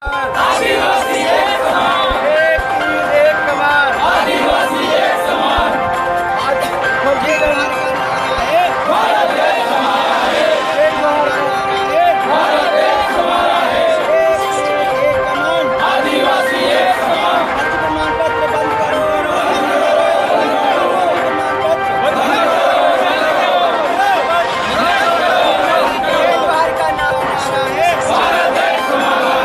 आदिवासी एक समान, एक तीर एक कमान, आदिवासी एक समान। आज फर्जी व्यवहार का नारा है, भारत देश हमारा है। एक व्यवहार का नारा है, भारत देश हमारा है। एक तीर एक कमान, आदिवासी एक समान। फर्जी प्रमाण पत्र बंद करो, प्रमाण पत्र बंद करो। एक व्यवहार का नारा है, भारत देश हमारा है।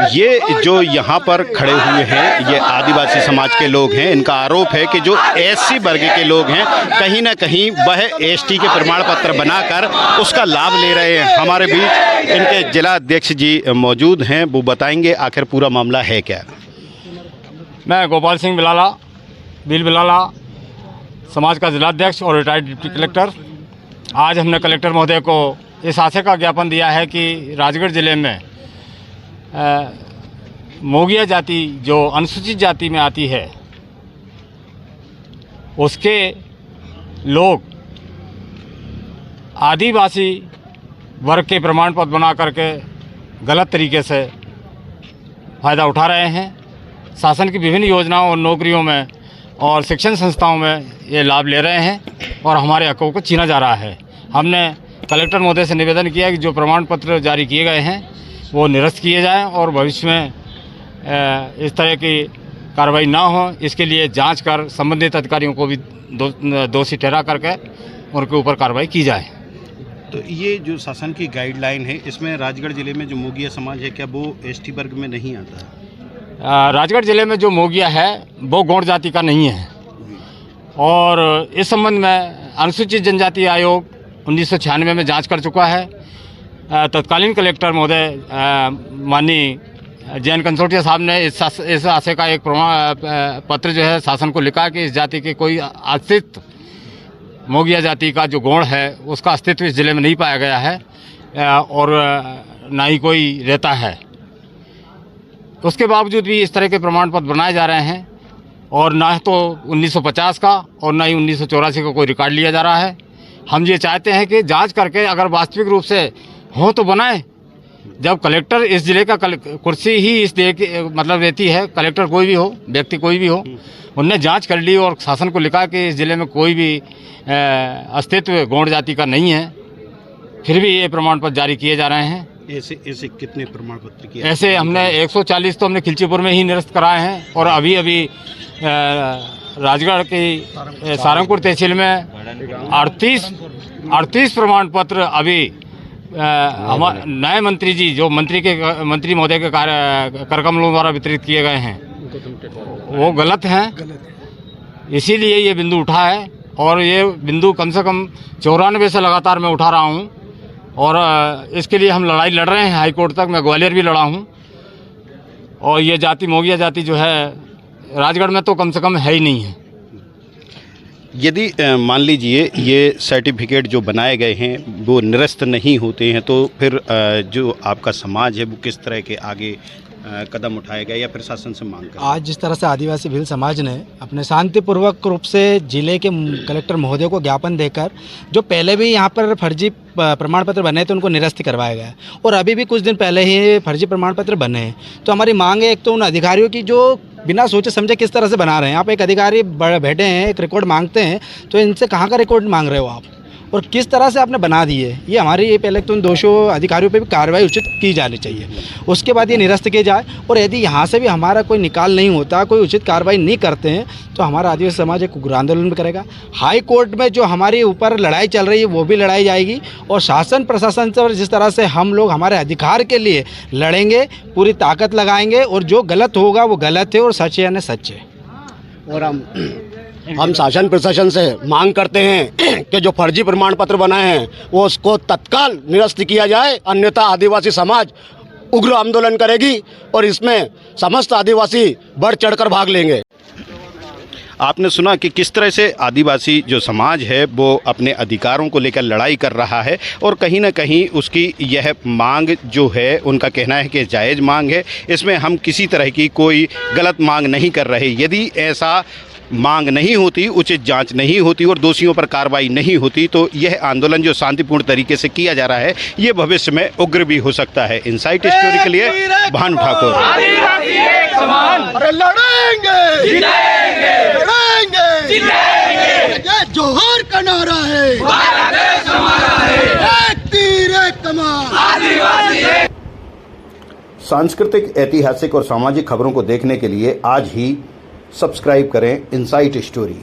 ये जो यहाँ पर खड़े हुए हैं ये आदिवासी समाज के लोग हैं। इनका आरोप है कि जो एससी वर्ग के लोग हैं कहीं ना कहीं वह एसटी के प्रमाण पत्र बनाकर उसका लाभ ले रहे हैं। हमारे बीच इनके जिला अध्यक्ष जी मौजूद हैं, वो बताएंगे आखिर पूरा मामला है क्या। मैं गोपाल सिंह बिल बिलाला समाज का जिलाध्यक्ष और रिटायर्ड डिप्टी कलेक्टर। आज हमने कलेक्टर महोदय को इस आशय का ज्ञापन दिया है कि राजगढ़ ज़िले में मोगिया जाति जो अनुसूचित जाति में आती है उसके लोग आदिवासी वर्ग के प्रमाण पत्र बना करके गलत तरीके से फ़ायदा उठा रहे हैं। शासन की विभिन्न योजनाओं और नौकरियों में और शिक्षण संस्थाओं में ये लाभ ले रहे हैं और हमारे हकों को छीना जा रहा है। हमने कलेक्टर महोदय से निवेदन किया कि जो प्रमाण पत्र जारी किए गए हैं वो निरस्त किए जाएं और भविष्य में इस तरह की कार्रवाई ना हो, इसके लिए जांच कर संबंधित अधिकारियों को भी दोषी ठहरा करके उनके ऊपर कार्रवाई की जाए। तो ये जो शासन की गाइडलाइन है इसमें राजगढ़ ज़िले में जो मोगिया समाज है क्या वो एसटी वर्ग में नहीं आता है? राजगढ़ ज़िले में जो मोगिया है वो गौड़ जाति का नहीं है और इस संबंध में अनुसूचित जनजाति आयोग 1996 में जांच कर चुका है। तत्कालीन कलेक्टर महोदय माननीय जैन कंसोटिया साहब ने इस आशय का एक प्रमाण पत्र जो है शासन को लिखा कि इस जाति के कोई अस्तित्व मोगिया जाति का जो गौड़ है उसका अस्तित्व इस ज़िले में नहीं पाया गया है और ना ही कोई रहता है। उसके बावजूद भी इस तरह के प्रमाण पत्र बनाए जा रहे हैं और ना तो 1950 का और ना ही 1984 का कोई रिकॉर्ड लिया जा रहा है। हम ये चाहते हैं कि जांच करके अगर वास्तविक रूप से हो तो बनाए। जब कलेक्टर इस ज़िले का कुर्सी ही इस ज़िले की मतलब रहती है, कलेक्टर कोई भी हो, व्यक्ति कोई भी हो, उनने जांच कर ली और शासन को लिखा कि इस ज़िले में कोई भी अस्तित्व गौड़ जाति का नहीं है, फिर भी ये प्रमाण पत्र जारी किए जा रहे हैं। ऐसे कितने प्रमाण पत्र किए? ऐसे हमने 140 तो हमने खिलचीपुर में ही निरस्त कराए हैं और अभी राजगढ़ की सारंगपुर तहसील में 38 प्रमाण पत्र अभी हमारे नए मंत्री जी जो मंत्री महोदय के कार्यकमलों द्वारा वितरित किए गए हैं वो गलत हैं। इसीलिए ये बिंदु उठा है और ये बिंदु कम से कम 94 से लगातार मैं उठा रहा हूँ और इसके लिए हम लड़ाई लड़ रहे हैं हाई कोर्ट तक। मैं ग्वालियर भी लड़ा हूँ और ये जाति मोगिया जाति जो है राजगढ़ में तो कम से कम है ही नहीं है। यदि मान लीजिए ये सर्टिफिकेट जो बनाए गए हैं वो निरस्त नहीं होते हैं तो फिर जो आपका समाज है वो किस तरह के आगे कदम उठाएगा या प्रशासन से मांग करेगा? आज जिस तरह से आदिवासी भील समाज ने अपने शांतिपूर्वक रूप से जिले के कलेक्टर महोदय को ज्ञापन देकर जो पहले भी यहाँ पर फर्जी प्रमाण पत्र बने थे उनको निरस्त करवाया गया और अभी भी कुछ दिन पहले ही फर्जी प्रमाण पत्र बने हैं। तो हमारी मांग है एक तो उन अधिकारियों की जो बिना सोचे समझे किस तरह से बना रहे हैं। आप एक अधिकारी बैठे हैं, एक रिकॉर्ड मांगते हैं तो इनसे कहाँ का रिकॉर्ड मांग रहे हो आप और किस तरह से आपने बना दिए। ये हमारी पहले तो इन दोषों अधिकारियों पे भी कार्रवाई उचित की जानी चाहिए, उसके बाद ये निरस्त किए जाए और यदि यहाँ से भी हमारा कोई निकाल नहीं होता, कोई उचित कार्रवाई नहीं करते हैं तो हमारा आदिवासी समाज एक उग्र आंदोलन भी करेगा। हाई कोर्ट में जो हमारी ऊपर लड़ाई चल रही है वो भी लड़ाई जाएगी और शासन प्रशासन से जिस तरह से हम लोग हमारे अधिकार के लिए लड़ेंगे, पूरी ताकत लगाएंगे और जो गलत होगा वो गलत है और सच है यानी सच है। और हम शासन प्रशासन से मांग करते हैं कि जो फर्जी प्रमाण पत्र बनाए हैं वो उसको तत्काल निरस्त किया जाए, अन्यथा आदिवासी समाज उग्र आंदोलन करेगी और इसमें समस्त आदिवासी बढ़ चढ़कर भाग लेंगे। आपने सुना कि किस तरह से आदिवासी जो समाज है वो अपने अधिकारों को लेकर लड़ाई कर रहा है और कहीं ना कहीं उसकी यह मांग जो है उनका कहना है कि जायज़ मांग है, इसमें हम किसी तरह की कोई गलत मांग नहीं कर रहे। यदि ऐसा मांग नहीं होती, उचित जांच नहीं होती और दोषियों पर कार्रवाई नहीं होती तो यह आंदोलन जो शांतिपूर्ण तरीके से किया जा रहा है ये भविष्य में उग्र भी हो सकता है। इनसाइट स्टोरी के लिए भानु ठाकुर। अरे लड़ेंगे जीतेंगे, लड़ेंगे जीतेंगे, ये जोहर का नारा है, एक तीर एक कमान आदिवासी। सांस्कृतिक, ऐतिहासिक और सामाजिक खबरों को देखने के लिए आज ही सब्सक्राइब करें इनसाइट स्टोरी।